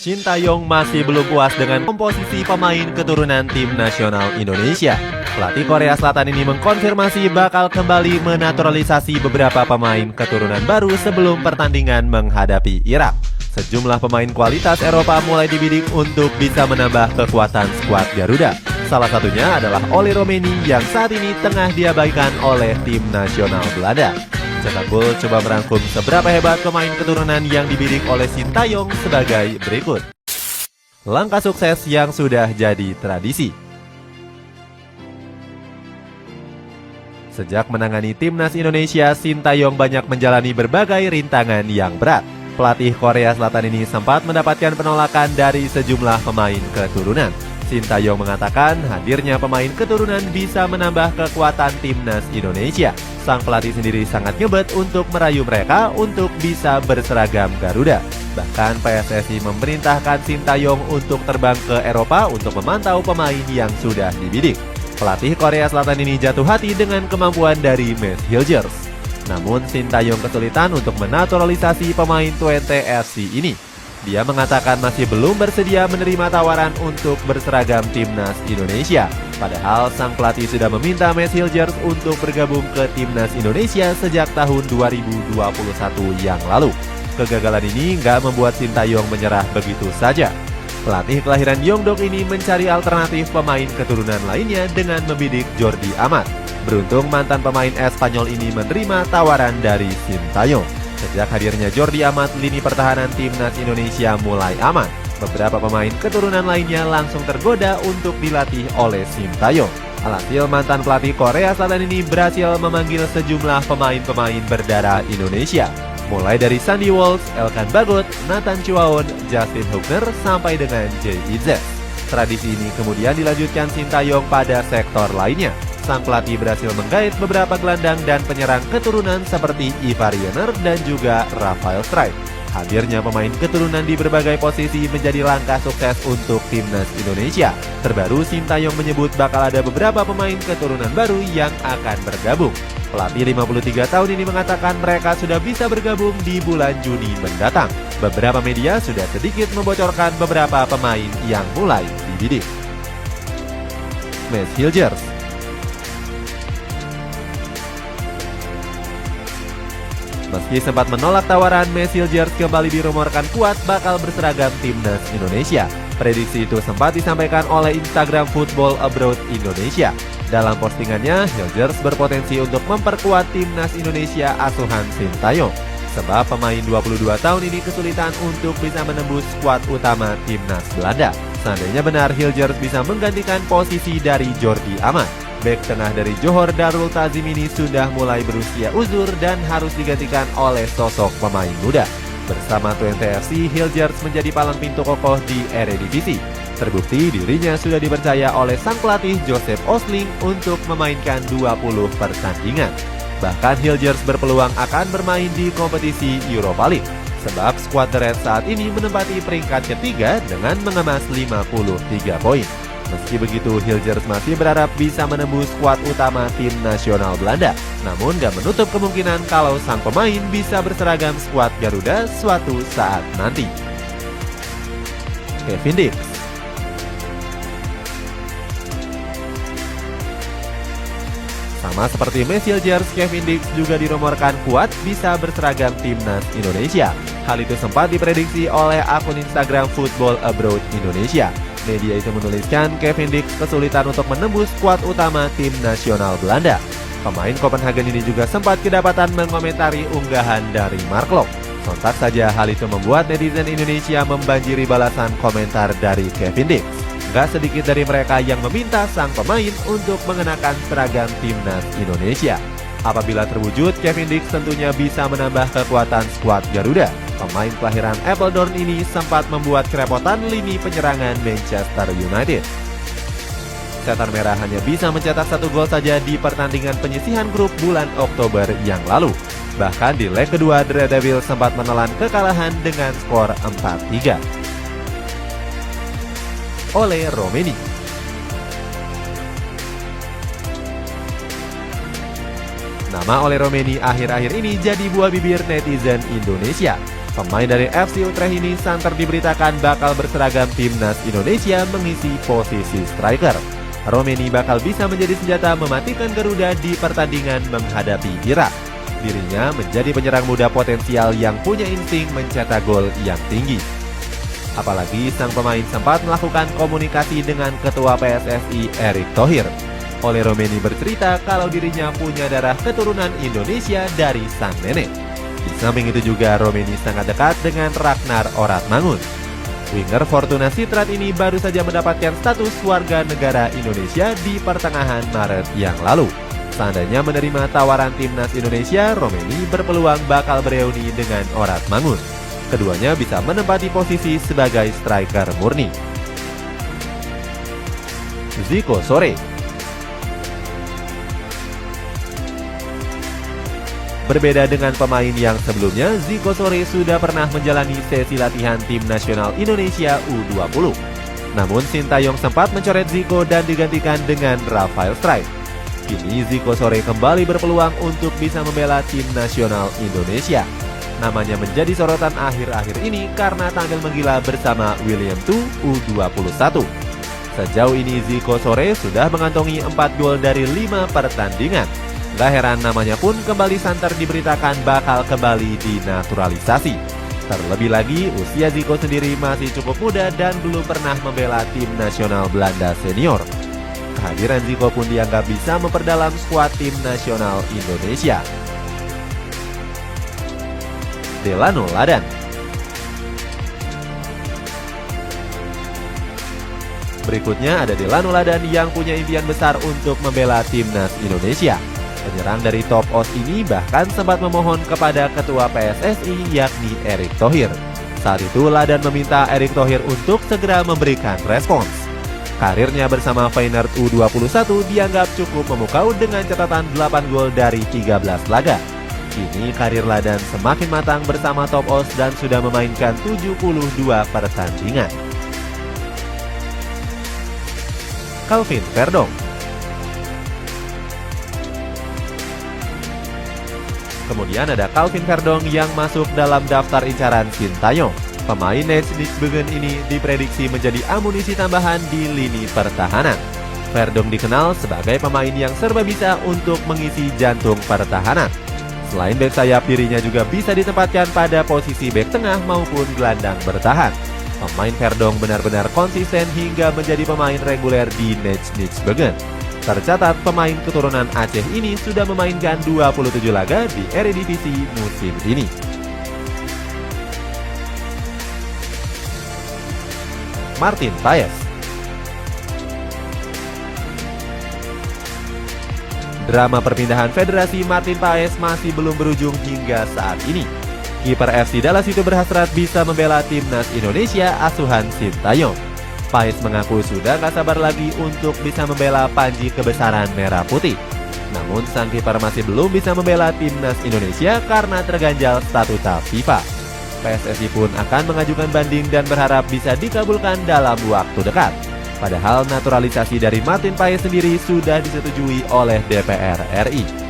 Sintayong masih belum puas dengan komposisi pemain keturunan tim nasional Indonesia. Pelatih Korea Selatan ini mengkonfirmasi bakal kembali menaturalisasi beberapa pemain keturunan baru sebelum pertandingan menghadapi Irak. Sejumlah pemain kualitas Eropa mulai dibidik untuk bisa menambah kekuatan skuad Garuda. Salah satunya adalah Oleh Romeni yang saat ini tengah diabaikan oleh tim nasional Belanda. Cetak Gol coba merangkum seberapa hebat pemain keturunan yang dibidik oleh Sintayong sebagai berikut. Langkah sukses yang sudah jadi tradisi. Sejak menangani timnas Indonesia, Sintayong banyak menjalani berbagai rintangan yang berat. Pelatih Korea Selatan ini sempat mendapatkan penolakan dari sejumlah pemain keturunan. Sintayong mengatakan hadirnya pemain keturunan bisa menambah kekuatan timnas Indonesia. Sang pelatih sendiri sangat ngebet untuk merayu mereka untuk bisa berseragam Garuda. Bahkan PSSI memerintahkan Sintayong untuk terbang ke Eropa untuk memantau pemain yang sudah dibidik. Pelatih Korea Selatan ini jatuh hati dengan kemampuan dari Mads Hilgers. Namun Sintayong kesulitan untuk menaturalisasi pemain Twente FC ini. Dia mengatakan masih belum bersedia menerima tawaran untuk berseragam timnas Indonesia. Padahal sang pelatih sudah meminta Mads Hilgers untuk bergabung ke timnas Indonesia sejak tahun 2021 yang lalu. Kegagalan ini nggak membuat Sintayong menyerah begitu saja. Pelatih kelahiran Yeongdeok ini mencari alternatif pemain keturunan lainnya dengan membidik Jordi Amat. Beruntung mantan pemain Espanyol ini menerima tawaran dari Sintayong. Sejak hadirnya Jordi Amat, lini pertahanan timnas Indonesia mulai aman. Beberapa pemain keturunan lainnya langsung tergoda untuk dilatih oleh Sintayong. Alhasil mantan pelatih Korea Selatan ini berhasil memanggil sejumlah pemain-pemain berdarah Indonesia. Mulai dari Sandy Walsh, Elkan Bagot, Nathan Chuaon, Justin Hubner, sampai dengan Jay Itzes. Tradisi ini kemudian dilanjutkan Sintayong pada sektor lainnya. Sang pelatih berhasil menggait beberapa gelandang dan penyerang keturunan seperti Ivar Jenner dan juga Rafael Struijk. Hadirnya pemain keturunan di berbagai posisi menjadi langkah sukses untuk timnas Indonesia. Terbaru Sintayong menyebut bakal ada beberapa pemain keturunan baru yang akan bergabung. Pelatih 53 tahun ini mengatakan mereka sudah bisa bergabung di bulan Juni mendatang. Beberapa media sudah sedikit membocorkan beberapa pemain yang mulai dibidik. Mads Hilgers. Meski sempat menolak tawaran, Mads Hilgers kembali dirumorkan kuat bakal berseragam timnas Indonesia. Prediksi itu sempat disampaikan oleh Instagram Football Abroad Indonesia. Dalam postingannya, Hilgers berpotensi untuk memperkuat timnas Indonesia asuhan Sintayong. Sebab pemain 22 tahun ini kesulitan untuk bisa menembus skuad utama timnas Belanda. Seandainya benar, Hilgers bisa menggantikan posisi dari Jordi Amat. Bek tengah dari Johor Darul Ta'zim ini sudah mulai berusia uzur dan harus digantikan oleh sosok pemain muda. Bersama Twente FC, Hilgers menjadi palang pintu kokoh di Eredivisie. Terbukti dirinya sudah dipercaya oleh sang pelatih Joseph Osling untuk memainkan 20 pertandingan. Bahkan Hilgers berpeluang akan bermain di kompetisi Europa League. Sebab skuad The Reds saat ini menempati peringkat ketiga dengan mengemas 53 poin. Meski begitu, Hilgers masih berharap bisa menembus skuad utama tim nasional Belanda. Namun gak menutup kemungkinan kalau sang pemain bisa berseragam skuad Garuda suatu saat nanti. Kevin Dix. Sama seperti Mads Hilgers, Kevin Dix juga dirumorkan kuat bisa berseragam timnas Indonesia. Hal itu sempat diprediksi oleh akun Instagram Football Abroad Indonesia. Media itu menuliskan Kevin Dix kesulitan untuk menembus skuad utama tim nasional Belanda. Pemain Copenhagen ini juga sempat kedapatan mengomentari unggahan dari Mark Klok. Sontak saja hal itu membuat netizen Indonesia membanjiri balasan komentar dari Kevin Dix. Gak sedikit dari mereka yang meminta sang pemain untuk mengenakan seragam timnas Indonesia. Apabila terwujud, Kevin Dix tentunya bisa menambah kekuatan skuad Garuda. Pemain kelahiran Apeldoorn ini sempat membuat kerepotan lini penyerangan Manchester United. Setan Merah hanya bisa mencetak 1 gol saja di pertandingan penyisihan grup bulan Oktober yang lalu. Bahkan di leg kedua, The Red Devils sempat menelan kekalahan dengan skor 4-3. Oleh Romeni. Nama Oleh Romeni akhir-akhir ini jadi buah bibir netizen Indonesia. Pemain dari FC Utrecht ini santer diberitakan bakal berseragam timnas Indonesia mengisi posisi striker. Romeni bakal bisa menjadi senjata mematikan Garuda di pertandingan menghadapi Irak. Dirinya menjadi penyerang muda potensial yang punya insting mencetak gol yang tinggi. Apalagi sang pemain sempat melakukan komunikasi dengan Ketua PSSI Erick Thohir. Ole Romeni bercerita kalau dirinya punya darah keturunan Indonesia dari sang nenek. Di samping itu juga Romeni sangat dekat dengan Ragnar Oratmangun. Winger Fortuna Sittard ini baru saja mendapatkan status warga negara Indonesia di pertengahan Maret yang lalu. Seandainya menerima tawaran timnas Indonesia, Romeni berpeluang bakal bereuni dengan Oratmangun. Keduanya bisa menempati posisi sebagai striker murni. Zico Sore. Berbeda dengan pemain yang sebelumnya, Zico Sore sudah pernah menjalani sesi latihan tim nasional Indonesia U20. Namun Sintayong sempat mencoret Zico dan digantikan dengan Rafael Struijk. Kini Zico Sore kembali berpeluang untuk bisa membela tim nasional Indonesia. Namanya menjadi sorotan akhir-akhir ini karena tampil menggila bersama William Tu U21. Sejauh ini Zico Sore sudah mengantongi 4 gol dari 5 pertandingan. Gak heran namanya pun kembali santer diberitakan bakal kembali dinaturalisasi. Terlebih lagi, usia Zico sendiri masih cukup muda dan belum pernah membela tim nasional Belanda senior. Kehadiran Zico pun dianggap bisa memperdalam skuad tim nasional Indonesia. Delano Ladan. Berikutnya ada Delano Ladan yang punya impian besar untuk membela timnas Indonesia. Penyerang dari Top Os ini bahkan sempat memohon kepada Ketua PSSI yakni Erick Thohir. Saat itu Ladan meminta Erick Thohir untuk segera memberikan respons. Karirnya bersama Feyenoord U21 dianggap cukup memukau dengan catatan 8 gol dari 13 laga. Kini karir Ladan semakin matang bersama Top Os dan sudah memainkan 72 pertandingan. Calvin Verdong. Kemudian ada Calvin Verdong yang masuk dalam daftar incaran Sintayong. Pemain Nijmegen ini diprediksi menjadi amunisi tambahan di lini pertahanan. Verdong dikenal sebagai pemain yang serba bisa untuk mengisi jantung pertahanan. Selain bek sayap, dirinya juga bisa ditempatkan pada posisi bek tengah maupun gelandang bertahan. Pemain Verdong benar-benar konsisten hingga menjadi pemain reguler di Nijmegen. Tercatat pemain keturunan Aceh ini sudah memainkan 27 laga di Eredivisie musim ini. Martin Paes. Drama perpindahan federasi Martin Paes masih belum berujung hingga saat ini. Kiper FC Dallas itu berhasrat bisa membela timnas Indonesia asuhan Sintayong. Paes mengaku sudah gak sabar lagi untuk bisa membela panji kebesaran merah putih. Namun sang kiper masih belum bisa membela timnas Indonesia karena terganjal statuta FIFA. PSSI pun akan mengajukan banding dan berharap bisa dikabulkan dalam waktu dekat. Padahal naturalisasi dari Martin Paes sendiri sudah disetujui oleh DPR RI.